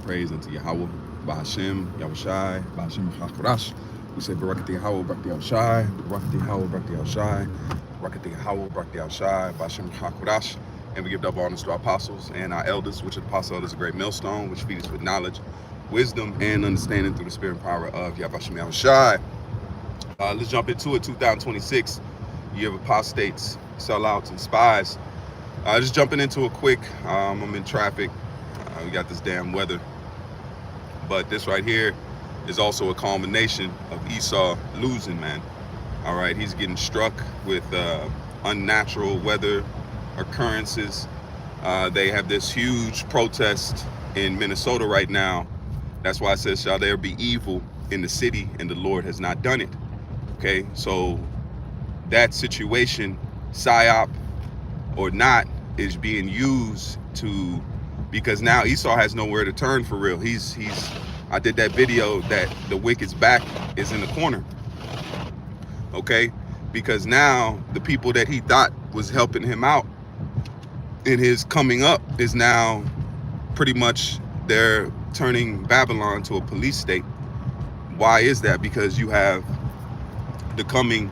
praise unto Yahweh, Ba'ashem, Yahushai, Ba'ashem HaKodash. We say Barakati Yahweh, Barakati Yahushai, Barakati Yahweh, Barakati Yahushai, Barakati Yahweh, Barakati Yahushai, Ba'ashem HaKodash. And we give double honors to our apostles and our elders, which are the apostle elders, a great millstone, which feed us with knowledge, wisdom, and understanding through the spirit and power of Yahushua Yahushai. Let's jump into it. 2026, year of apostates, sellouts, and spies. Just jumping into it quick. I'm in traffic. We got this damn weather. But this right here is also a culmination of Esau losing, man. All right, he's getting struck with unnatural weather occurrences. They have this huge protest in Minnesota right now. That's why it says, shall there be evil in the city, and the Lord has not done it. Okay, so that situation, psyop or not, is being used to, because now Esau has nowhere to turn for real. I did that video that the wicked's back is in the corner. Okay, because now the people that he thought was helping him out in his coming up is now pretty much, they're turning Babylon to a police state. Why is that? Because you have the coming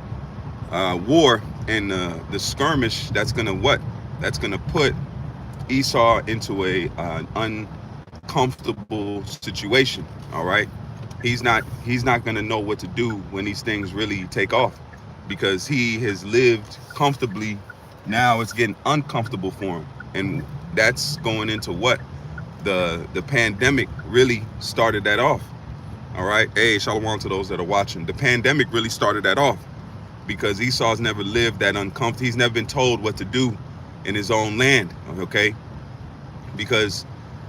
war and the skirmish that's gonna put Esau into a uncomfortable situation. All right, he's not gonna know what to do when these things really take off, because he has lived comfortably. Now it's getting uncomfortable for him, and that's going into what the pandemic really started that off. All right, hey, shalom to those that are watching. The pandemic really started that off, because Esau's never lived that uncomfortable. He's never been told what to do in his own land. Okay, because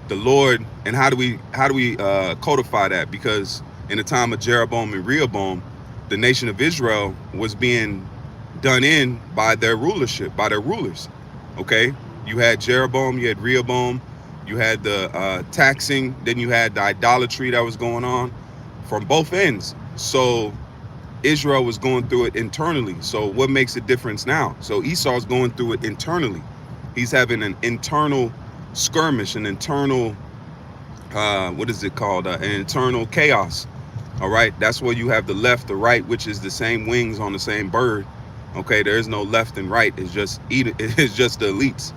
the Lord, and how do we codify that? Because in the time of Jeroboam and Rehoboam, the nation of Israel was being done in by their rulership, by their rulers. Okay, you had Jeroboam, you had Rehoboam, you had the taxing, then you had the idolatry that was going on from both ends. So Israel was going through it internally. So what makes a difference now? So Esau's going through it internally. He's having an internal skirmish, an internal, what is it called? An internal chaos. All right, that's where you have the left, the right, which is the same wings on the same bird. Okay, there is no left and right. It's just the elites,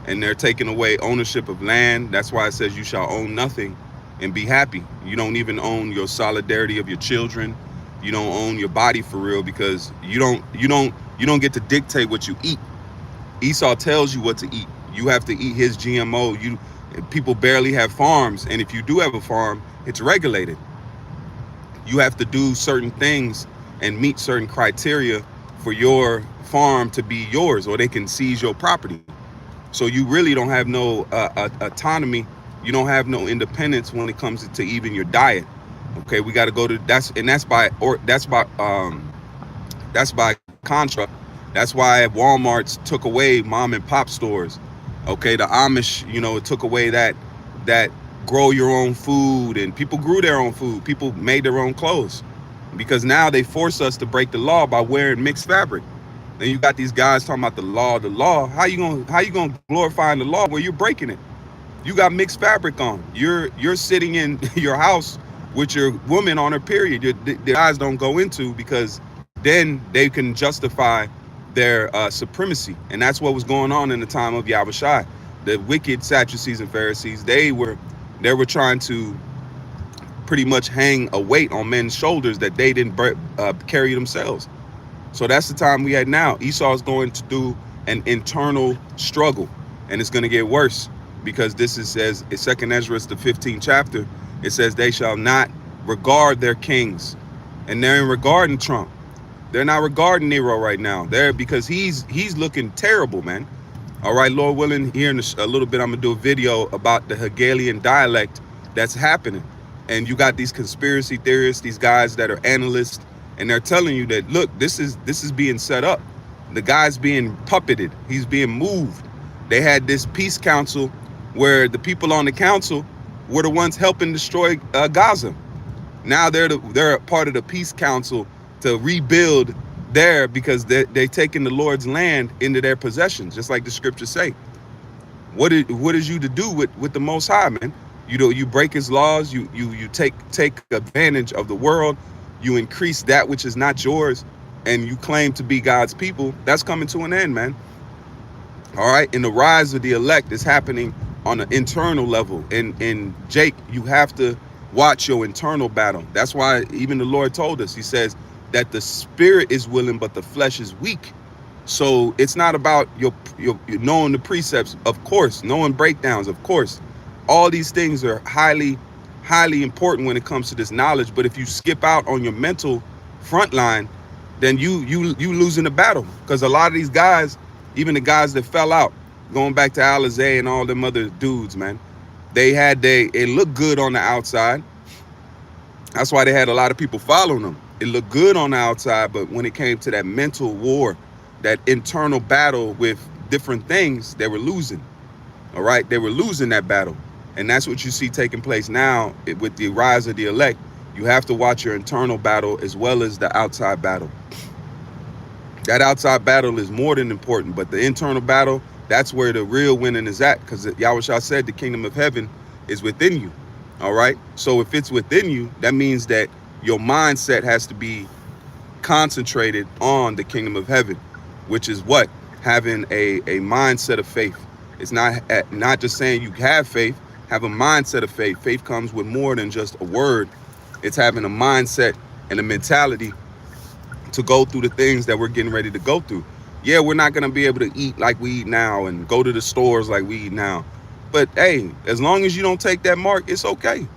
and they're taking away ownership of land. That's why it says you shall own nothing and be happy. You don't even own your solidarity of your children. You don't own your body for real, because you don't get to dictate what you eat. Esau tells you what to eat. You have to eat his GMO. People barely have farms, and if you do have a farm, it's regulated. You have to do certain things and meet certain criteria for your farm to be yours, or they can seize your property. So you really don't have no autonomy. You don't have no independence when it comes to even your diet. Okay, we got to go to that's by contra. That's why Walmart's took away mom and pop stores. Okay, the Amish, it took away that grow your own food, and people grew their own food. People made their own clothes, because now they force us to break the law by wearing mixed fabric. Then you got these guys talking about the law. How you gonna glorify the law where you're breaking it? You got mixed fabric on. You're sitting in your house with your woman on her period. The guys don't go into, because then they can justify their supremacy. And that's what was going on in the time of Yahushua. The wicked Sadducees and Pharisees, they were trying to pretty much hang a weight on men's shoulders that they didn't carry themselves. So that's the time we had now. Esau is going to do an internal struggle, and it's going to get worse, because this says in 2 Ezra, the 15th chapter, it says they shall not regard their kings. And they're in regarding Trump. They're not regarding Nero right now. Because he's looking terrible, man. All right, Lord willing, here in a little bit, I'm going to do a video about the Hegelian dialect that's happening. And you got these conspiracy theorists, these guys that are analysts, and they're telling you that, look, this is being set up. The guy's being puppeted. He's being moved. They had this peace council where the people on the council were the ones helping destroy Gaza. Now they're a part of the peace council to rebuild there, because they're taking the Lord's land into their possessions, just like the scriptures say. What is you to do with the Most High, man? You break his laws, you take advantage of the world, you increase that which is not yours, and you claim to be God's people. That's coming to an end, man. All right. And the rise of the elect is happening on an internal level. And Jake, you have to watch your internal battle. That's why even the Lord told us, he says that the spirit is willing, but the flesh is weak. So it's not about your knowing the precepts, of course, knowing breakdowns, of course. All these things are highly important when it comes to this knowledge. But if you skip out on your mental front line, then you losing the battle. Because a lot of these guys, even the guys that fell out, going back to Alizé and all them other dudes, man, it looked good on the outside. That's why they had a lot of people following them. It looked good on the outside, but when it came to that mental war, that internal battle with different things, they were losing. All right, they were losing that battle. And that's what you see taking place now with the rise of the elect. You have to watch your internal battle as well as the outside battle. That outside battle is more than important, but the internal battle, that's where the real winning is at, because Yahushua said the kingdom of heaven is within you. All right. So if it's within you, that means that your mindset has to be concentrated on the kingdom of heaven, which is what? Having a mindset of faith. It's not just saying you have faith, have a mindset of faith. Faith comes with more than just a word. It's having a mindset and a mentality to go through the things that we're getting ready to go through. Yeah, we're not going to be able to eat like we eat now and go to the stores like we eat now. But hey, as long as you don't take that mark, it's okay.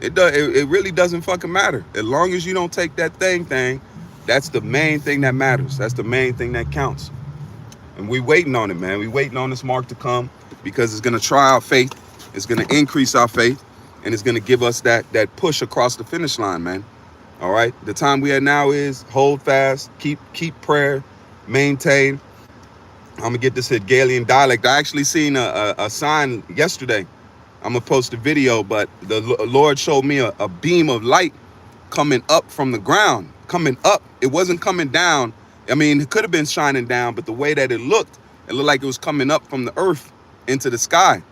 It really doesn't fucking matter. As long as you don't take that thing, that's the main thing that matters. That's the main thing that counts. And we waiting on it, man. We waiting on this mark to come because it's going to try our faith. It's going to increase our faith. And it's going to give us that push across the finish line, man. All right. The time we at now is hold fast, keep prayer, maintain. I'm going to get this Hegelian dialect. I actually seen a sign yesterday. I'm going to post a video, but the Lord showed me a beam of light coming up from the ground, coming up. It wasn't coming down. I mean, it could have been shining down, but the way that it looked like it was coming up from the earth into the sky.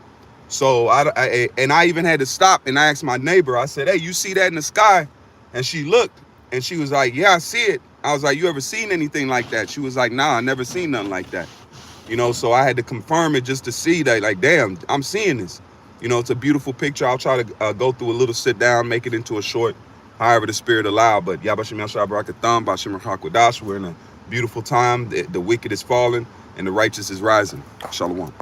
So I even had to stop and I asked my neighbor, I said, hey, you see that in the sky? And she looked and she was like, yeah, I see it. I was like, you ever seen anything like that? She was like, nah, I never seen nothing like that. You know, so I had to confirm it just to see that, like, damn, I'm seeing this. You know, it's a beautiful picture. I'll try to go through a little sit down, make it into a short, however the spirit allow. But Yabashim Yashua Barakatham, Bashim Hakwadash, we're in a beautiful time. The wicked is falling and the righteous is rising. Shalom.